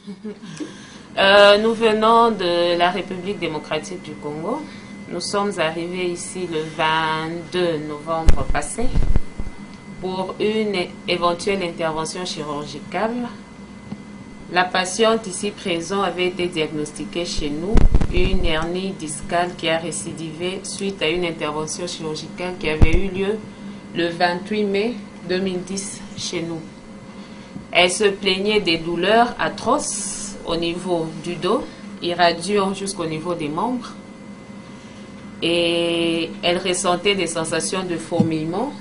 Nous venons de la République démocratique du Congo. Nous sommes arrivés ici le 22 novembre passé pour une éventuelle intervention chirurgicale. La patiente ici présente avait été diagnostiquée chez nous, une hernie discale qui a récidivé suite à une intervention chirurgicale qui avait eu lieu le 28 mai 2010 chez nous. Elle se plaignait des douleurs atroces au niveau du dos, irradiant jusqu'au niveau des membres. Et elle ressentait des sensations de fourmillement,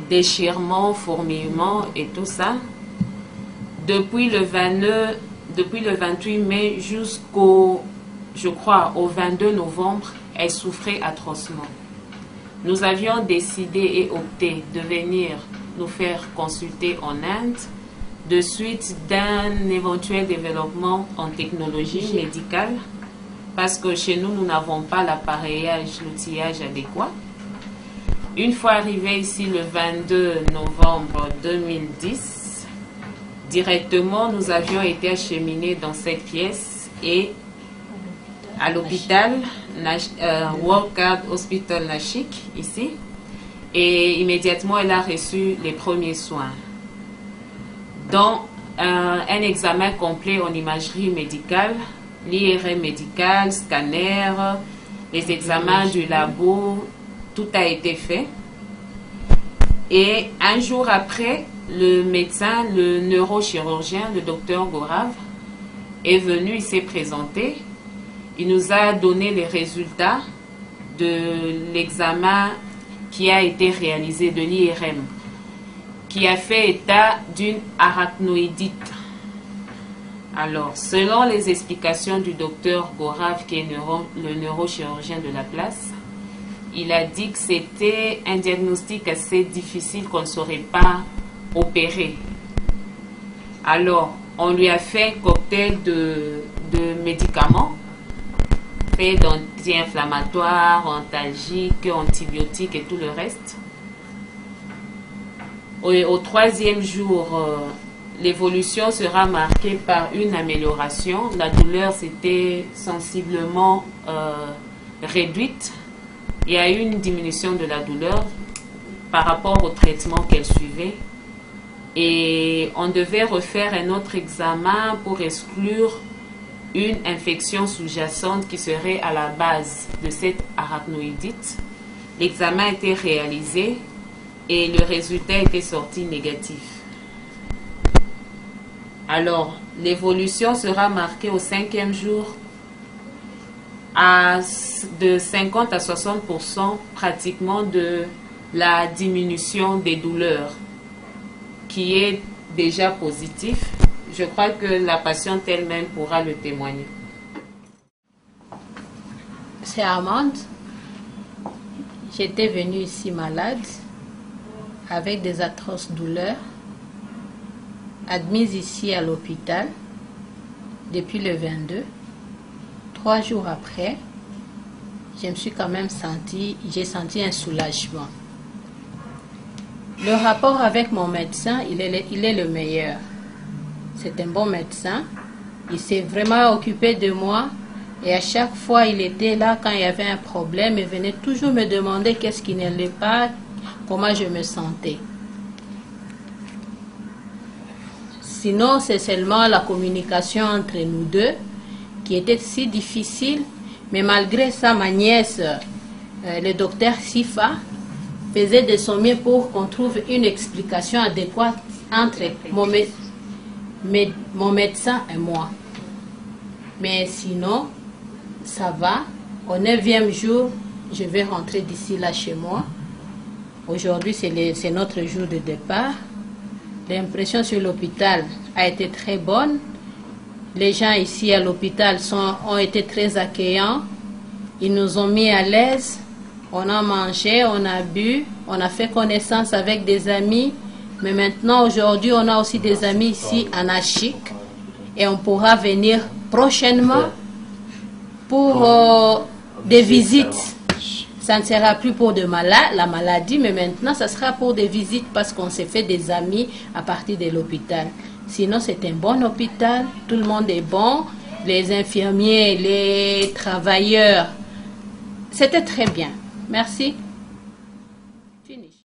déchirement, fourmillement et tout ça. Depuis le 28 mai jusqu'au, je crois, au 22 novembre, elle souffrait atrocement. Nous avions décidé et opté de venir nous faire consulter en Inde de suite d'un éventuel développement en technologie médicale parce que chez nous, nous n'avons pas l'appareillage, l'outillage adéquat. Une fois arrivé ici le 22 novembre 2010, directement, nous avions été acheminés dans cette pièce et à l'hôpital, World Card Hospital Nashik, ici. Et immédiatement, elle a reçu les premiers soins. Dans un examen complet en imagerie médicale, l'IRM médical, scanner, les examens du labo, tout a été fait. Et un jour après, le médecin, le neurochirurgien, le docteur Gorav, est venu, il s'est présenté. Il nous a donné les résultats de l'examen qui a été réalisé de l'IRM, qui a fait état d'une arachnoïdite. Alors, selon les explications du docteur Gorav, qui est le neurochirurgien de la place, il a dit que c'était un diagnostic assez difficile qu'on ne saurait pas opérer. Alors, on lui a fait un cocktail de médicaments, fait d'anti-inflammatoires, antalgiques, antibiotiques et tout le reste. Au troisième jour, l'évolution sera marquée par une amélioration. La douleur s'était sensiblement réduite. Il y a eu une diminution de la douleur par rapport au traitement qu'elle suivait. Et on devait refaire un autre examen pour exclure une infection sous-jacente qui serait à la base de cette arachnoïdite. L'examen a été réalisé et le résultat était sorti négatif. Alors, l'évolution sera marquée au 5e jour de 50 à 60% pratiquement de la diminution des douleurs, qui est déjà positif. Je crois que la patiente elle-même pourra le témoigner. C'est Armande. J'étais venue ici malade, avec des atroces douleurs, admise ici à l'hôpital depuis le 22. 3 jours après, je me suis quand même j'ai senti un soulagement. Le rapport avec mon médecin, il est le meilleur. C'est un bon médecin. Il s'est vraiment occupé de moi. Et à chaque fois, il était là quand il y avait un problème. Il venait toujours me demander qu'est-ce qui n'allait pas, comment je me sentais. Sinon, c'est seulement la communication entre nous deux qui était si difficile. Mais malgré ça, ma nièce, le docteur Sifa, faisait de son mieux pour qu'on trouve une explication adéquate entre mon médecin et moi. Mais sinon, ça va. Au 9e jour, je vais rentrer d'ici là chez moi. Aujourd'hui, c'est notre jour de départ. L'impression sur l'hôpital a été très bonne. Les gens ici à l'hôpital ont été très accueillants. Ils nous ont mis à l'aise. On a mangé, on a bu, on a fait connaissance avec des amis. Mais maintenant, aujourd'hui, on a aussi des amis ici à Nashik. Et on pourra venir prochainement pour des visites. Ça ne sera plus pour la maladie, mais maintenant, ça sera pour des visites parce qu'on s'est fait des amis à partir de l'hôpital. Sinon, c'est un bon hôpital, tout le monde est bon, les infirmiers, les travailleurs. C'était très bien. Merci. Finish.